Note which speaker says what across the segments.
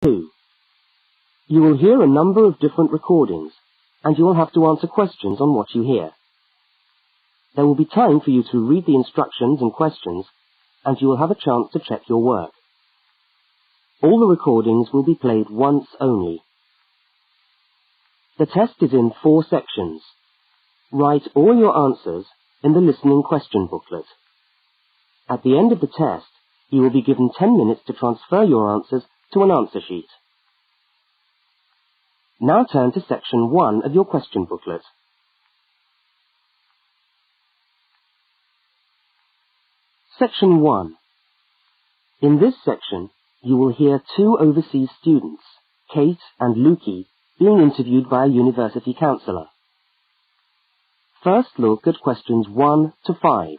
Speaker 1: 2. You will hear a number of different recordings, and you will have to answer questions on what you hear. There will be time for you to read the instructions and questions, and you will have a chance to check your work. All the recordings will be played once only. The test is in 4 sections. Write all your answers in the listening question booklet. At the end of the test, you will be given 10 minutes to transfer your answers to an answer sheet. Now turn to section 1 of your question booklet. Section 1. In this section, you will hear 2 overseas students, Kate and Lukey, being interviewed by a university counsellor. First look at questions 1 to 5.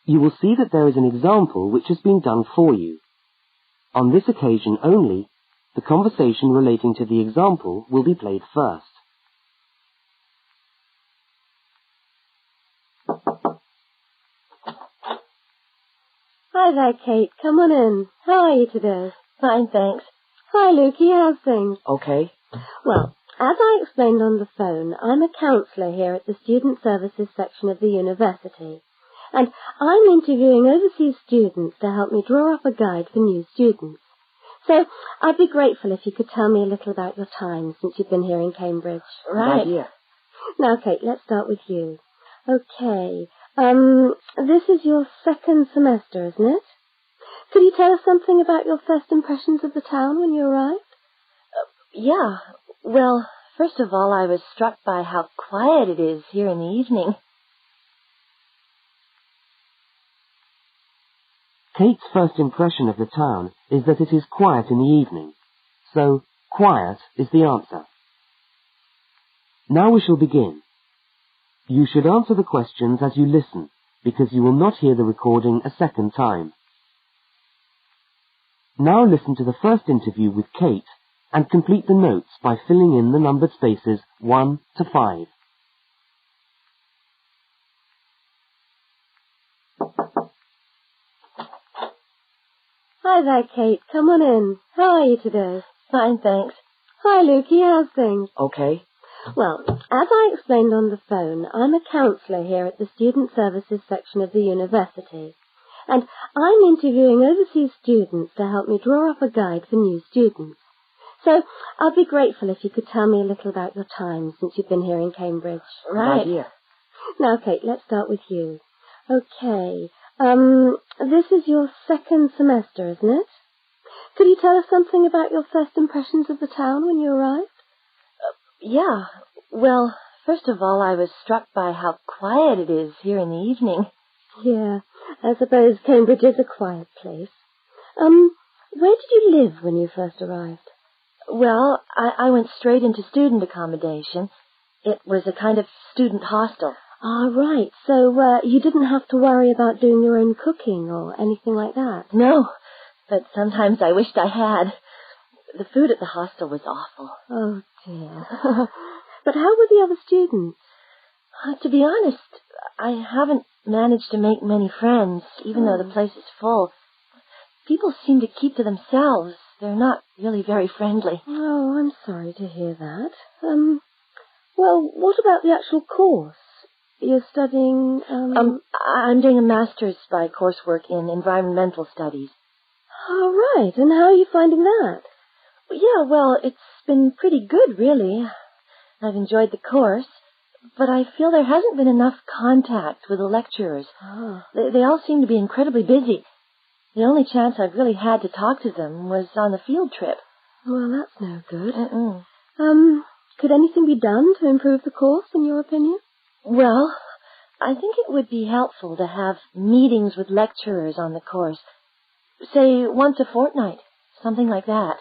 Speaker 1: You will see that there is an example which has been done for you. On this occasion only, the conversation relating to the example will be played first.
Speaker 2: Hi there, Kate. Come on in. How are you today?
Speaker 3: Fine, thanks.
Speaker 2: Hi, Lukey. How's things?
Speaker 1: Okay.
Speaker 2: Well, as I explained on the phone, I'm a counsellor here at the Student Services section of the university. And I'm interviewing overseas students to help me draw up a guide for new students. So I'd be grateful if you could tell me a little about your time since you've been here in Cambridge.
Speaker 3: Right.
Speaker 1: Good idea.
Speaker 2: Now, Kate, let's start with you. Okay. This is your 2nd semester, isn't it? Could you tell us something about your first impressions of the town when you arrived?
Speaker 3: Yeah. Well, first of all, I was struck by how quiet it is here in the evening.
Speaker 1: Kate's first impression of the town is that it is quiet in the evening, so quiet is the answer. Now we shall begin. You should answer the questions as you listen, because you will not hear the recording a second time. Now listen to the first interview with Kate and complete the notes by filling in the numbered spaces 1 to 5.
Speaker 2: Hi there, Kate. Come on in. How are you today?
Speaker 3: Fine, thanks.
Speaker 2: Hi, Lukey. How's things?
Speaker 1: Okay.
Speaker 2: Well, as I explained on the phone, I'm a counsellor here at the Student Services section of the university. And I'm interviewing overseas students to help me draw up a guide for new students. So I'd be grateful if you could tell me a little about your time since you've been here in Cambridge.
Speaker 3: Right.
Speaker 1: Good idea.
Speaker 2: Now, Kate, let's start with you. Okay. This is your 2nd semester, isn't it? Could you tell us something about your first impressions of the town when you arrived?
Speaker 3: Yeah. Well, first of all, I was struck by how quiet it is here in the evening.
Speaker 2: Yeah, I suppose Cambridge is a quiet place. Where did you live when you first arrived?
Speaker 3: Well, I went straight into student accommodation. It was a kind of student hostel.
Speaker 2: Ah, right. So, you didn't have to worry about doing your own cooking or anything like that?
Speaker 3: No, but sometimes I wished I had. The food at the hostel was awful.
Speaker 2: Oh, dear. But how were the other students?
Speaker 3: To be honest, I haven't managed to make many friends, even though the place is full. People seem to keep to themselves. They're not really very friendly.
Speaker 2: Oh, I'm sorry to hear that. Well, what about the actual course? You're studying,
Speaker 3: I'm doing a master's by coursework in environmental studies.
Speaker 2: Oh, right. And how are you finding that?
Speaker 3: Yeah, well, it's been pretty good, really. I've enjoyed the course, but I feel there hasn't been enough contact with the lecturers.
Speaker 2: Oh.
Speaker 3: They all seem to be incredibly busy. The only chance I've really had to talk to them was on the field trip.
Speaker 2: Well, that's no good.
Speaker 3: Mm-mm.
Speaker 2: Could anything be done to improve the course, in your opinion?
Speaker 3: Well, I think it would be helpful to have meetings with lecturers on the course. Say, once a fortnight, something like that.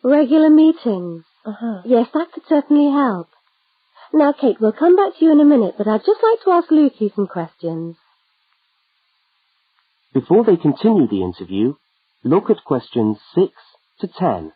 Speaker 2: Regular meetings. Yes, that could certainly help. Now, Kate, we'll come back to you in a minute, but I'd just like to ask Lukey some questions.
Speaker 1: Before they continue the interview, look at questions 6 to 10.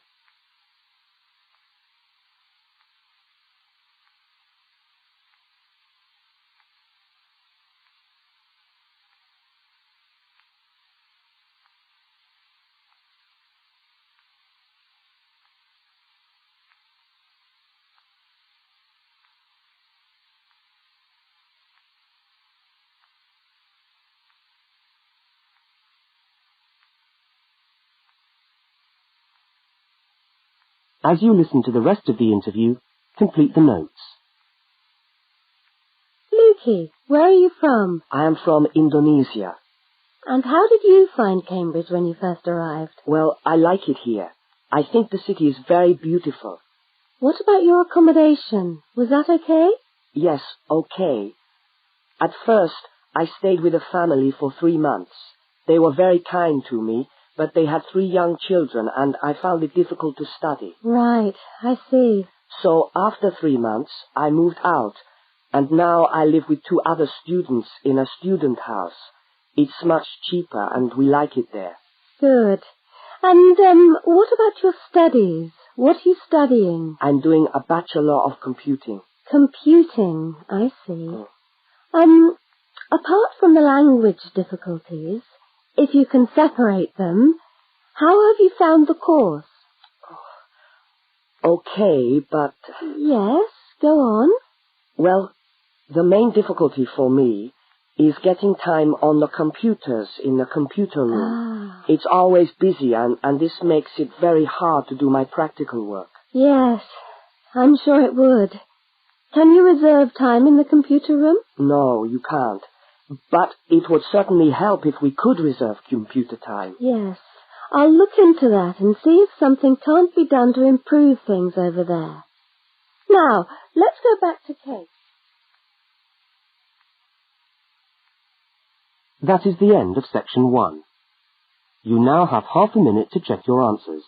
Speaker 1: As you listen to the rest of the interview, complete the notes.
Speaker 2: Lukey, where are you from?
Speaker 4: I am from Indonesia.
Speaker 2: And how did you find Cambridge when you first arrived?
Speaker 4: Well, I like it here. I think the city is very beautiful.
Speaker 2: What about your accommodation? Was that okay?
Speaker 4: Yes, okay. At first, I stayed with a family for 3 months. They were very kind to me, but they had 3 young children, and I found it difficult to study.
Speaker 2: Right, I see.
Speaker 4: So after 3 months, I moved out, and now I live with 2 other students in a student house. It's much cheaper, and we like it there.
Speaker 2: Good. And what about your studies? What are you studying?
Speaker 4: I'm doing a Bachelor of Computing.
Speaker 2: Computing, I see. Apart from the language difficulties, if you can separate them, how have you found the course?
Speaker 4: Okay, but...
Speaker 2: Yes, go on.
Speaker 4: Well, the main difficulty for me is getting time on the computers in the computer room. It's always busy, and this makes it very hard to do my practical work.
Speaker 2: Yes, I'm sure it would. Can you reserve time in the computer room?
Speaker 4: No, you can't. But it would certainly help if we could reserve computer time.
Speaker 2: Yes, I'll look into that and see if something can't be done to improve things over there. Now, let's go back to Kate.
Speaker 1: That is the end of section 1. You now have half a minute to check your answers.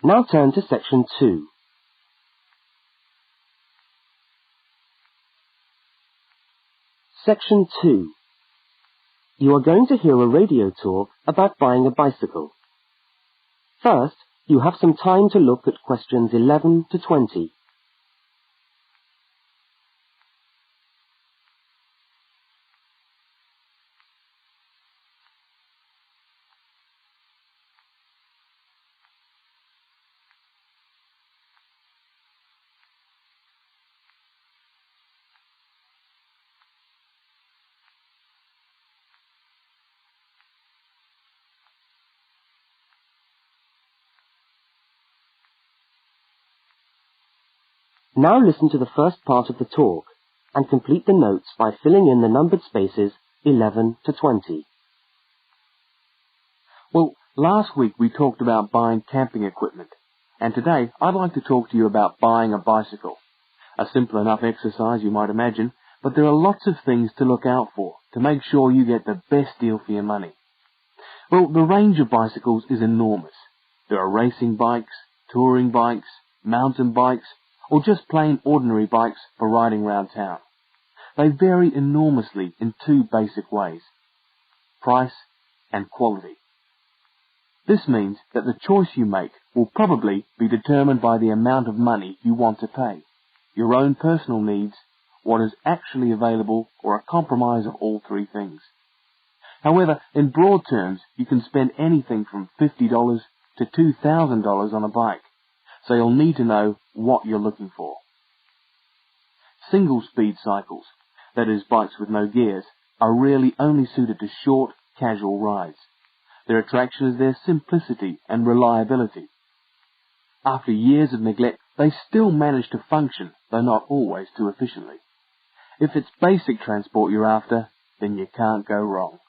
Speaker 1: Now turn to section 2. Section 2. You are going to hear a radio talk about buying a bicycle. First, you have some time to look at questions 11 to 20. Now listen to the first part of the talk and complete the notes by filling in the numbered spaces 11 to 20.
Speaker 5: Well, last week we talked about buying camping equipment, and today I'd like to talk to you about buying a bicycle. A simple enough exercise, you might imagine, but there are lots of things to look out for to make sure you get the best deal for your money. Well, the range of bicycles is enormous. There are racing bikes, touring bikes, mountain bikes, or just plain ordinary bikes for riding around town. They vary enormously in 2 basic ways: price and quality. This means that the choice you make will probably be determined by the amount of money you want to pay, your own personal needs, what is actually available, or a compromise of all 3 things. However, in broad terms, you can spend anything from $50 to $2,000 on a bike, so you'll need to know what you're looking for. Single-speed cycles, that is bikes with no gears, are really only suited to short, casual rides. Their attraction is their simplicity and reliability. After years of neglect, they still manage to function, though not always too efficiently. If it's basic transport you're after, then you can't go wrong.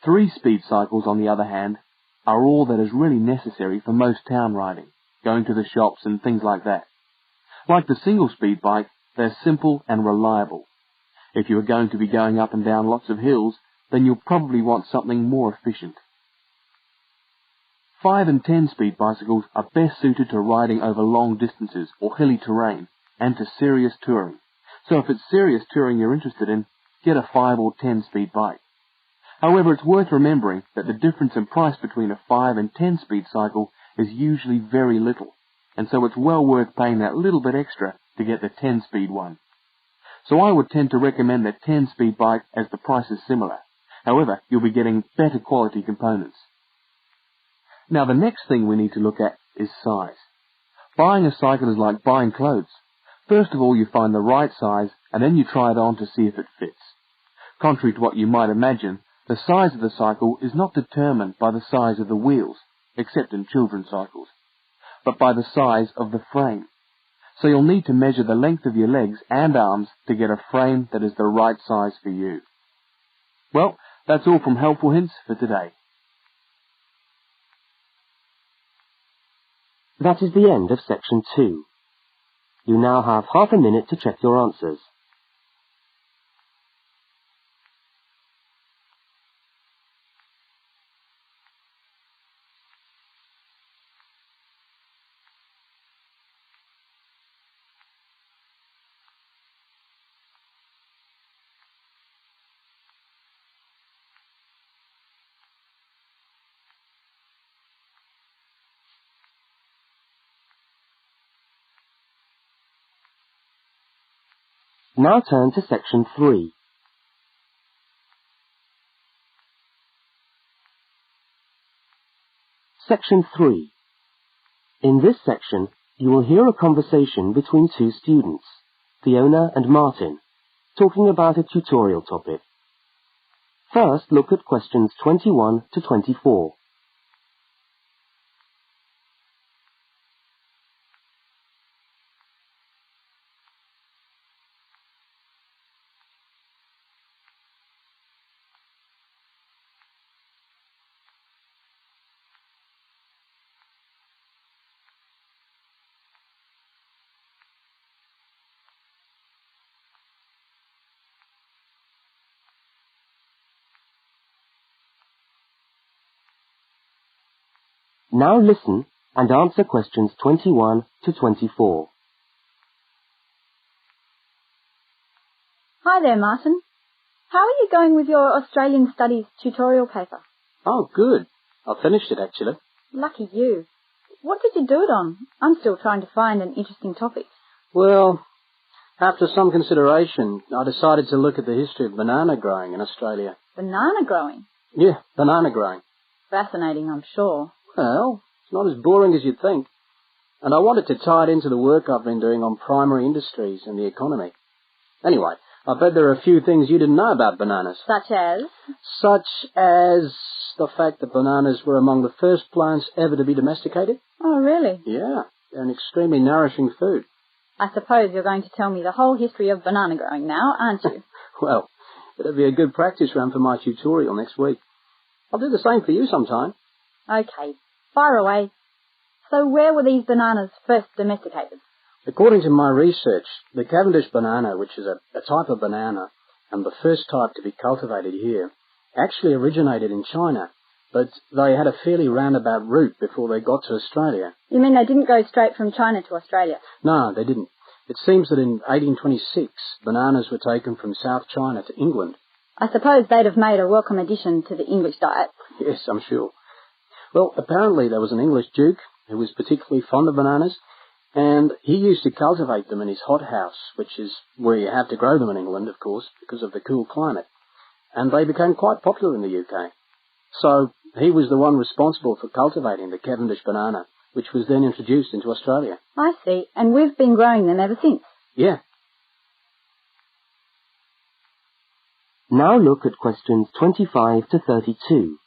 Speaker 5: 3-speed cycles, on the other hand, are all that is really necessary for most town riding, going to the shops and things like that. Like the single-speed bike, they're simple and reliable. If you are going to be going up and down lots of hills, then you'll probably want something more efficient. 5 and 10-speed bicycles are best suited to riding over long distances or hilly terrain and to serious touring. So if it's serious touring you're interested in, get a 5 or 10-speed bike. However, it's worth remembering that the difference in price between a 5 and 10-speed cycle is usually very little, and so it's well worth paying that little bit extra to get the 10-speed one. So I would tend to recommend the 10-speed bike as the price is similar. However, you'll be getting better quality components. Now the next thing we need to look at is size. Buying a cycle is like buying clothes. First of all, you find the right size, and then you try it on to see if it fits. Contrary to what you might imagine, the size of the cycle is not determined by the size of the wheels, except in children's cycles, but by the size of the frame. So you'll need to measure the length of your legs and arms to get a frame that is the right size for you. Well, that's all from Helpful Hints for today.
Speaker 1: That is the end of section 2. You now have half a minute to check your answers. Now turn to section 3. Section 3. In this section, you will hear a conversation between two students, Fiona and Martin, talking about a tutorial topic. First, look at questions 21 to 24. Now listen and answer questions 21 to 24.
Speaker 6: Hi there, Martin. How are you going with your Australian Studies tutorial paper?
Speaker 7: Oh, good. I finished it, actually.
Speaker 6: Lucky you. What did you do it on? I'm still trying to find an interesting topic.
Speaker 7: Well, after some consideration, I decided to look at the history of banana growing in Australia.
Speaker 6: Banana growing?
Speaker 7: Yeah, banana growing.
Speaker 6: Fascinating, I'm sure.
Speaker 7: Well, it's not as boring as you'd think. And I wanted to tie it into the work I've been doing on primary industries and the economy. Anyway, I bet there are a few things you didn't know about bananas.
Speaker 6: Such as?
Speaker 7: Such as the fact that bananas were among the first plants ever to be domesticated.
Speaker 6: Oh, really?
Speaker 7: Yeah, they're an extremely nourishing food.
Speaker 6: I suppose you're going to tell me the whole history of banana growing now, aren't you?
Speaker 7: Well, it'll be a good practice run for my tutorial next week. I'll do the same for you sometime.
Speaker 6: Okay, fire away. So where were these bananas first domesticated?
Speaker 7: According to my research, the Cavendish banana, which is a type of banana, and the first type to be cultivated here, actually originated in China, but they had a fairly roundabout route before they got to Australia.
Speaker 6: You mean they didn't go straight from China to Australia?
Speaker 7: No, they didn't. It seems that in 1826, bananas were taken from South China to England.
Speaker 6: I suppose they'd have made a welcome addition to the English diet.
Speaker 7: Yes, I'm sure. Well, apparently there was an English duke who was particularly fond of bananas, and he used to cultivate them in his hothouse, which is where you have to grow them in England, of course, because of the cool climate. And they became quite popular in the UK. So he was the one responsible for cultivating the Cavendish banana, which was then introduced into Australia.
Speaker 6: I see, and we've been growing them ever since.
Speaker 7: Yeah.
Speaker 1: Now look at questions 25 to 32.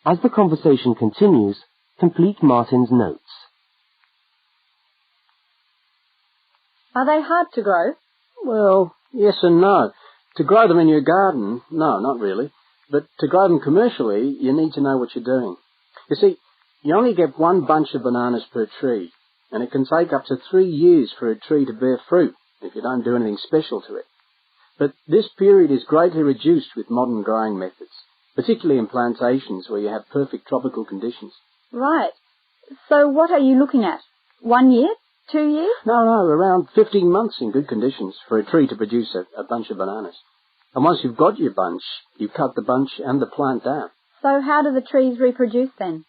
Speaker 1: As the conversation continues, complete Martin's notes.
Speaker 6: Are they hard to grow?
Speaker 7: Well, yes and no. To grow them in your garden, no, not really. But to grow them commercially, you need to know what you're doing. You see, you only get one bunch of bananas per tree, and it can take up to 3 years for a tree to bear fruit if you don't do anything special to it. But this period is greatly reduced with modern growing methods, particularly in plantations where you have perfect tropical conditions.
Speaker 6: Right. So what are you looking at? 1 year? 2 years?
Speaker 7: No, around 15 months in good conditions for a tree to produce a bunch of bananas. And once you've got your bunch, you cut the bunch and the plant down.
Speaker 6: So how do the trees reproduce then?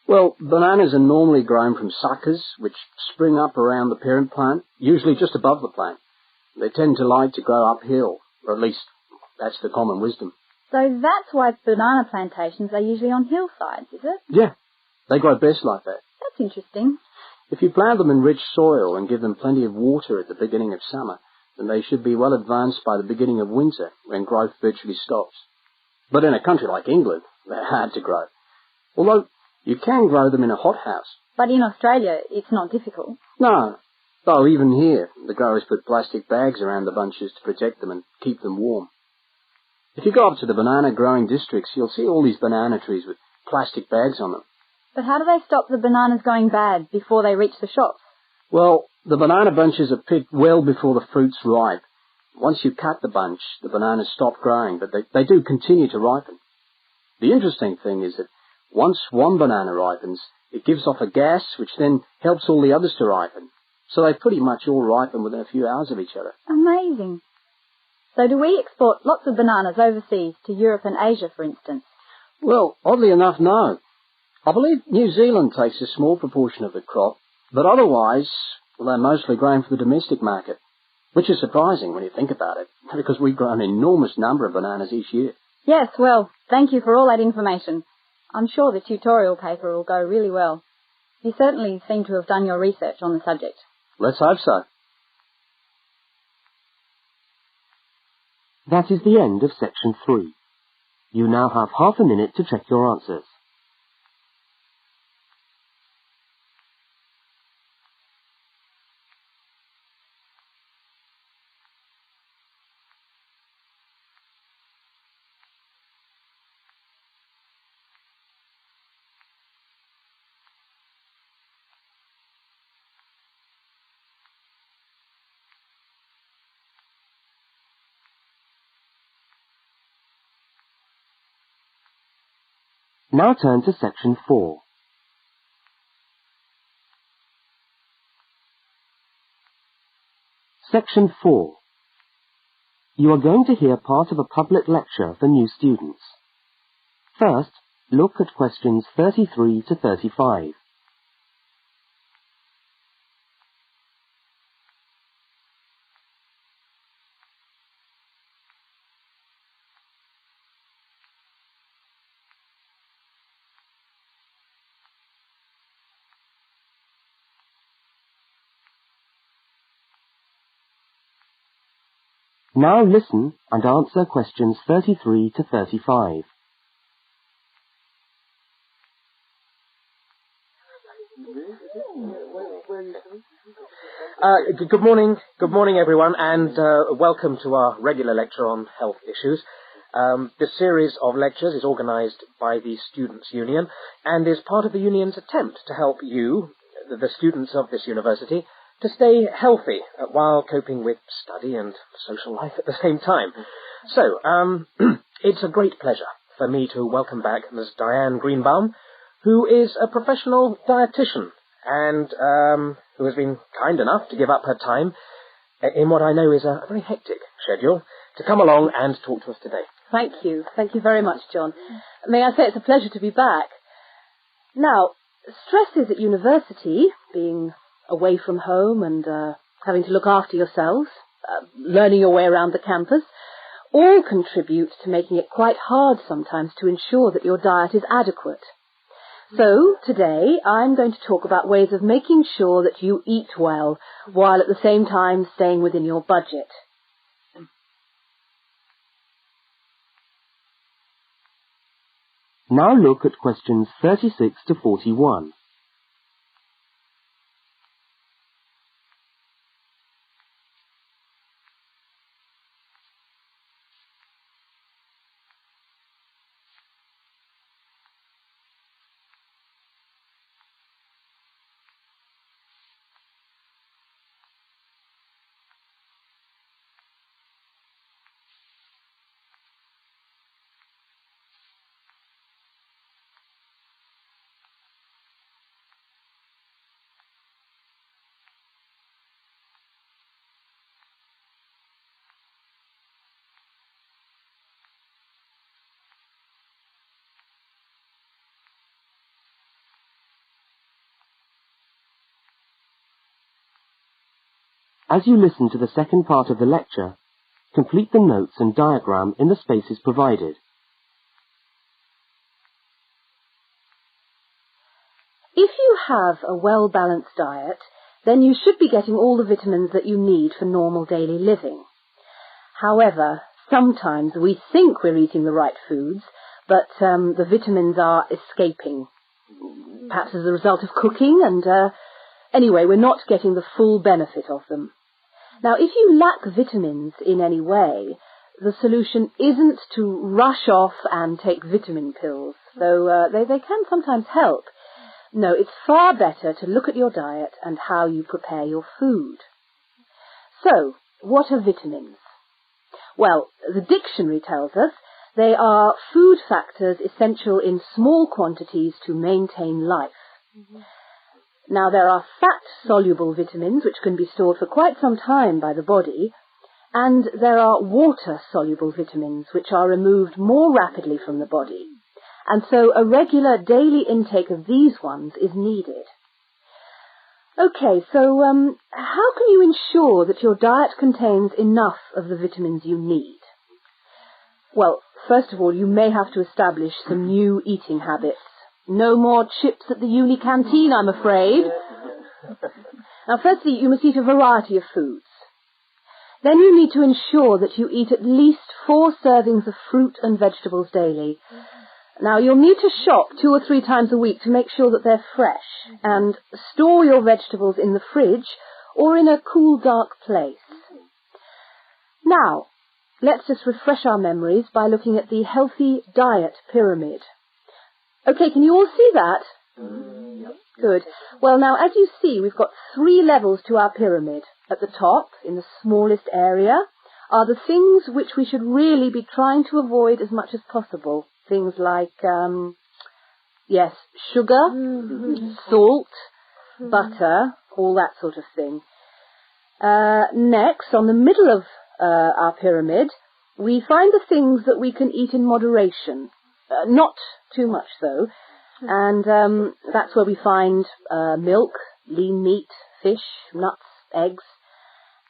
Speaker 7: Well, bananas are normally grown from suckers, which spring up around the parent plant, usually just above the plant. They tend to like to grow uphill, or at least that's the common wisdom.
Speaker 6: So that's why banana plantations are usually on hillsides, is it?
Speaker 7: Yeah, they grow best like that.
Speaker 6: That's interesting.
Speaker 7: If you plant them in rich soil and give them plenty of water at the beginning of summer, then they should be well advanced by the beginning of winter, when growth virtually stops. But in a country like England, they're hard to grow. Although you can grow them in a hothouse.
Speaker 6: But in Australia, it's not difficult.
Speaker 7: No, though even here, the growers put plastic bags around the bunches to protect them and keep them warm. If you go up to the banana growing districts, you'll see all these banana trees with plastic bags on them.
Speaker 6: But how do they stop the bananas going bad before they reach the shops?
Speaker 7: Well, the banana bunches are picked well before the fruit's ripe. Once you cut the bunch, the bananas stop growing, but they do continue to ripen. The interesting thing is that once one banana ripens, it gives off a gas which then helps all the others to ripen. So they pretty much all ripen within a few hours of each other.
Speaker 6: Amazing. So do we export lots of bananas overseas to Europe and Asia, for instance?
Speaker 7: Well, oddly enough, no. I believe New Zealand takes a small proportion of the crop, but otherwise, well, they're mostly grown for the domestic market, which is surprising when you think about it, because we grow an enormous number of bananas each year.
Speaker 6: Yes, well, thank you for all that information. I'm sure the tutorial paper will go really well. You certainly seem to have done your research on the subject.
Speaker 7: Let's hope so.
Speaker 1: That is the end of section 3. You now have half a minute to check your answers. Now turn to section 4. Section 4. You are going to hear part of a public lecture for new students. First, look at questions 33 to 35. Now listen and answer questions 33 to 35.
Speaker 8: Good morning everyone, and welcome to our regular lecture on health issues. This series of lectures is organised by the Students' Union and is part of the Union's attempt to help you, the students of this university, to stay healthy while coping with study and social life at the same time. So, it's a great pleasure for me to welcome back Ms. Diane Greenbaum, who is a professional dietitian and who has been kind enough to give up her time in what I know is a very hectic schedule to come along and talk to us today.
Speaker 9: Thank you. Thank you very much, John. May I say it's a pleasure to be back. Now, stresses at university, being away from home and having to look after yourselves, learning your way around the campus, all contribute to making it quite hard sometimes to ensure that your diet is adequate. So, today, I'm going to talk about ways of making sure that you eat well, while at the same time staying within your budget.
Speaker 1: Now look at questions 36 to 41. As you listen to the second part of the lecture, complete the notes and diagram in the spaces provided.
Speaker 9: If you have a well-balanced diet, then you should be getting all the vitamins that you need for normal daily living. However, sometimes we think we're eating the right foods, but the vitamins are escaping, perhaps as a result of cooking, and anyway, we're not getting the full benefit of them. Now, if you lack vitamins in any way, the solution isn't to rush off and take vitamin pills, though they can sometimes help. No, it's far better to look at your diet and how you prepare your food. So, what are vitamins? Well, the dictionary tells us they are food factors essential in small quantities to maintain life. Now, there are fat-soluble vitamins which can be stored for quite some time by the body, and there are water-soluble vitamins which are removed more rapidly from the body, and so a regular daily intake of these ones is needed. Okay, so how can you ensure that your diet contains enough of the vitamins you need? Well, first of all, you may have to establish some new eating habits. No more chips at the uni canteen, I'm afraid. Now, firstly, you must eat a variety of foods. Then you need to ensure that you eat at least 4 servings of fruit and vegetables daily. Now, you'll need to shop 2 or 3 times a week to make sure that they're fresh, and store your vegetables in the fridge or in a cool, dark place. Now, let's just refresh our memories by looking at the healthy diet pyramid. Okay, can you all see that? Good. Well, now, as you see, we've got 3 levels to our pyramid. At the top, in the smallest area, are the things which we should really be trying to avoid as much as possible. Things like, sugar, salt, butter, all that sort of thing. Next, on the middle of our pyramid, we find the things that we can eat in moderation. Not too much, though. And that's where we find milk, lean meat, fish, nuts, eggs.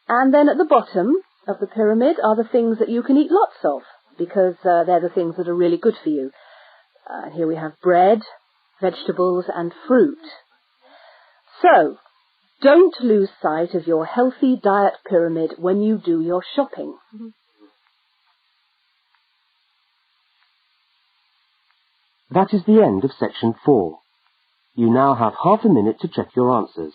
Speaker 9: And then at the bottom of the pyramid are the things that you can eat lots of, because they're the things that are really good for you. Here we have bread, vegetables, and fruit. So, don't lose sight of your healthy diet pyramid when you do your shopping.
Speaker 1: That is the end of section 4. You now have half a minute to check your answers.